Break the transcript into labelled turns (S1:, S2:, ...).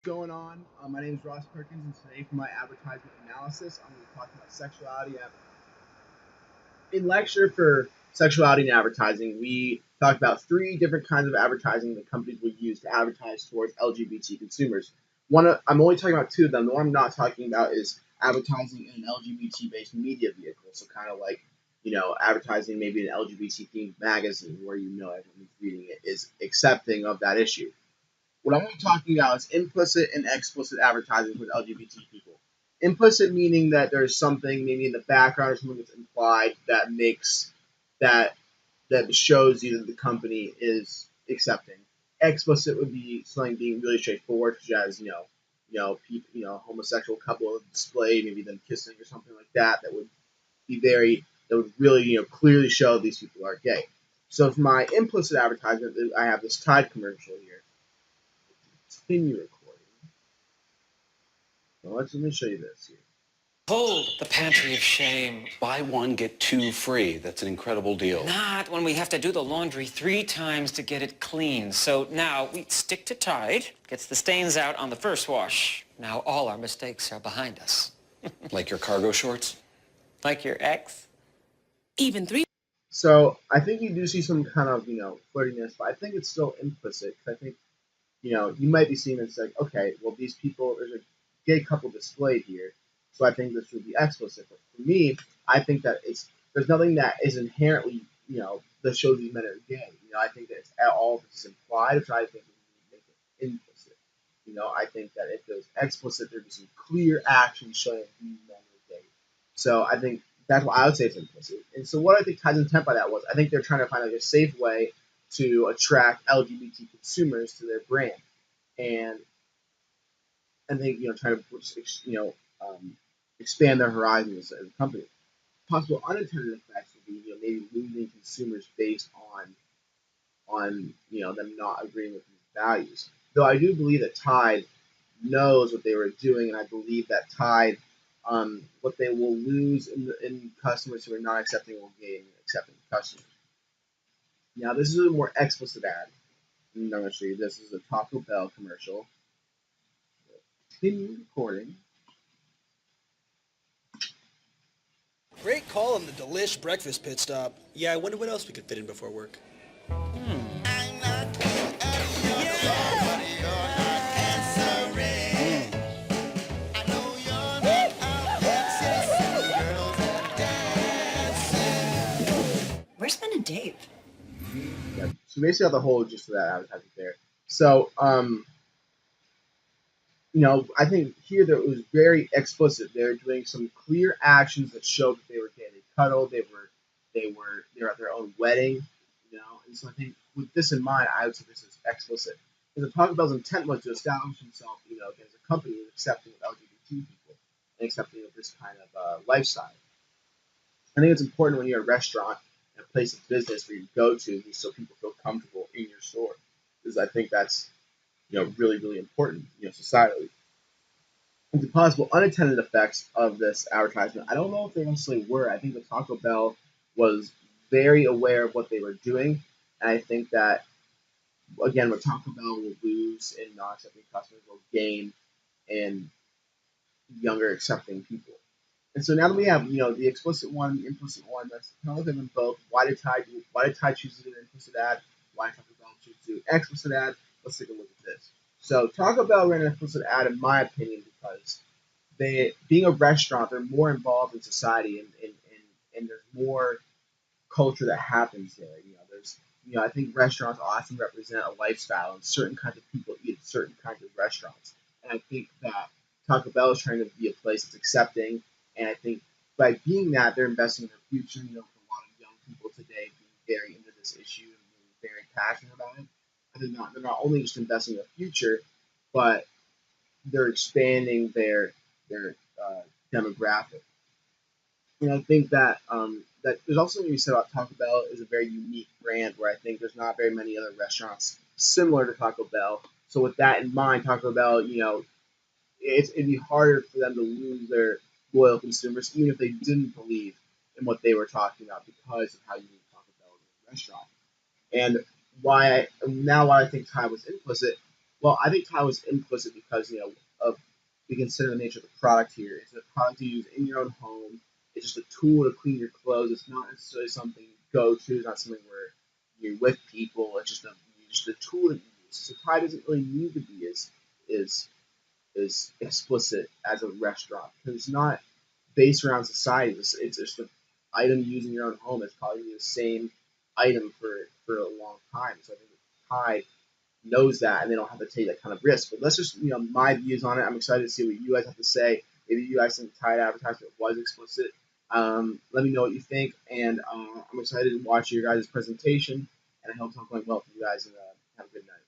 S1: going on? My name is Ross Perkins, and today for my advertisement analysis, I'm going to be talking about sexuality. In lecture for sexuality and advertising, we talked about three different kinds of advertising that companies would use to advertise towards LGBT consumers. I'm only talking about two of them. The one I'm not talking about is advertising in an LGBT-based media vehicle. So kind of like, advertising maybe an LGBT-themed magazine where everyone who's reading it is accepting of that issue. What I'm talking about is implicit and explicit advertising with LGBT people. Implicit meaning that there's something maybe in the background or something that's implied that makes that that shows you that the company is accepting. Explicit would be something being really straightforward, such as homosexual couple displayed, maybe them kissing or something like that. That would really clearly show these people are gay. So for my implicit advertisement, I have this Tide commercial here. Continue recording. Well, let me show you this here.
S2: Hold the pantry of shame.
S3: Buy one, get two free. That's an incredible deal.
S2: Not when we have to do the laundry 3 times to get it clean. So now we stick to Tide. Gets the stains out on the first wash. Now all our mistakes are behind us.
S3: Like your cargo shorts?
S2: Like your ex?
S4: Even 3.
S1: So I think you do see some kind of flirtiness, but I think it's still implicit. Because I think you might be seeing it's like, okay, well, these people, there's a gay couple displayed here, so I think this would be explicit. But for me, I think that there's nothing that is inherently, that shows these men are gay. I think that it's all this is implied, which I think would make it implicit. I think that if it was explicit, there'd be some clear action showing these men are gay. So I think that's why I would say it's implicit. And so what I think Ty's intent by that was, I think they're trying to find like a safe way to attract LGBT consumers to their brand, and they try to expand their horizons as a company. Possible unintended effects would be maybe losing consumers based on them not agreeing with these values. Though I do believe that Tide knows what they were doing, and I believe that Tide what they will lose in customers who are not accepting will gain accepting customers. Now this is a more explicit ad. I'm going to show you this. This is a Taco Bell commercial. Continue recording.
S5: Great call on the delish breakfast pit stop. Yeah, I wonder what else we could fit in before work.
S4: Where's Ben and Dave?
S1: Yeah. So basically, the whole gist of that advertisement there. So, I think here that it was very explicit. They were doing some clear actions that showed that they were gay. They cuddled. They were at their own wedding. And so I think with this in mind, I would say this is explicit. Because Taco Bell's intent was to establish himself, as a company accepting of LGBT people and accepting of this kind of lifestyle. I think it's important when you're a restaurant and a place of business where you go to so people feel comfortable in your store. Because I think that's really, really important, societally. And the possible unintended effects of this advertisement, I don't know if they necessarily were. I think that Taco Bell was very aware of what they were doing, and I think that again, what Taco Bell will lose in non-accepting customers will gain in younger accepting people. And so now that we have the explicit one, the implicit one, let's look at them both. Why did Tide choose to do an implicit ad? Why did Taco Bell choose to do an explicit ad? Let's take a look at this. So Taco Bell ran an implicit ad, in my opinion, because being a restaurant, they're more involved in society, and there's more culture that happens there. I think restaurants often represent a lifestyle, and certain kinds of people eat at certain kinds of restaurants. And I think that Taco Bell is trying to be a place that's accepting, and I think by being that, they're investing in their future. For a lot of young people today being very into this issue and being very passionate about it. They're not only just investing in the future, but they're expanding their demographic. And I think that that there's also something you said about Taco Bell is a very unique brand where I think there's not very many other restaurants similar to Taco Bell. So with that in mind, Taco Bell, it'd be harder for them to lose their loyal consumers, even if they didn't believe in what they were talking about because of how unique Taco Bell is as a restaurant. And why I think Tide was implicit Well, I think Tide was implicit because of we consider the nature of the product here. It's a product you use in your own home. It's just a tool to clean your clothes. It's not necessarily something you go to. It's not something where you're with people. It's just a tool that you use. So Tide doesn't really need to be is is explicit as a restaurant because it's not based around society. It's just an item you use in your own home. It's probably the same item for a long time. So I think Tide knows that and they don't have to take that kind of risk. But let's just my views on it. I'm excited to see what you guys have to say. Maybe you guys think the Tide advertisement was explicit. Let me know what you think, and I'm excited to watch your guys' presentation. And I hope it's all going well for you guys. And have a good night.